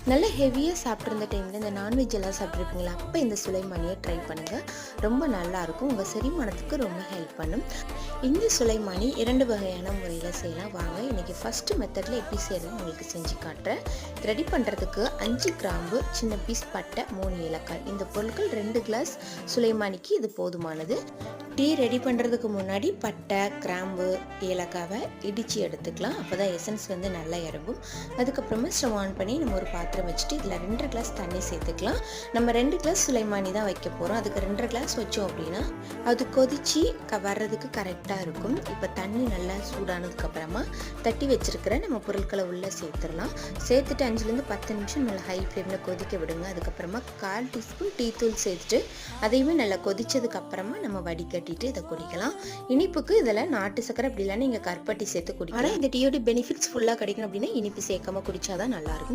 நல்ல ஹெவியாக சாப்பிட்ருந்த டைமில் இந்த நான்வெஜ் எல்லாம் சாப்பிட்ருப்பீங்களா, அப்போ இந்த சுலைமானியை ட்ரை பண்ணுங்கள். ரொம்ப நல்லாயிருக்கும். உங்கள் செரிமானத்துக்கு ரொம்ப ஹெல்ப் பண்ணும். இந்த சுலைமானி 2 வகையான முறையில் செய்யலாம். வாங்க இன்றைக்கி ஃபஸ்ட்டு மெத்தடில் எப்படி செய்யலாம் உங்களுக்கு செஞ்சு காட்டுறேன். ரெடி பண்ணுறதுக்கு 5 கிராம்பு, சின்ன பீஸ் பட்டை, 3 ஏலக்காய், இந்த பொருட்கள் 2 கிளாஸ் சுலைமானிக்கு இது போதுமானது. டீ ரெடி பண்ணுறதுக்கு முன்னாடி பட்டை, கிராம்பு, ஏலக்காவை இடித்து எடுத்துக்கலாம். அப்போ தான் எசன்ஸ் வந்து நல்லா இறங்கும். அதுக்கப்புறமா ஸ்டவ் ஆன் பண்ணி நம்ம ஒரு பாத்திரம் வச்சுட்டு இதில் 2 கிளாஸ் தண்ணி சேர்த்துக்கலாம். நம்ம 2 கிளாஸ் சுலைமானி தான் வைக்க போகிறோம். அதுக்கு 2 கிளாஸ் வச்சோம் அப்படின்னா அது கொதித்து வர்றதுக்கு கரெக்டாக இருக்கும். இப்போ தண்ணி நல்லா சூடானதுக்கப்புறமா தட்டி வச்சுருக்கிற நம்ம பொருட்களை உள்ளே சேர்த்துடலாம். சேர்த்துட்டு 5லேருந்து 10 நிமிஷம் நல்லா ஹை ஃப்ளேமில் கொதிக்க விடுங்க. அதுக்கப்புறமா 1/4 டீஸ்பூன் டீ தூள் சேர்த்துட்டு அதையுமே நல்லா கொதிச்சதுக்கப்புறமா நம்ம வடிகட்டிட்டு இதை குடிக்கலாம். இனிப்புக்கு இதில் நாட்டு சக்கரை அப்படி இல்லைன்னா நீங்கள் கருப்பட்டி சேர்த்து குடிக்கலாம். ஆனால் இந்த டீயோட பெனிஃபிட்ஸ் ஃபுல்லாக கிடைக்கணும் அப்படின்னா இனிப்பு சேர்க்காம குடிச்சாதான் நல்லாயிருக்கும்.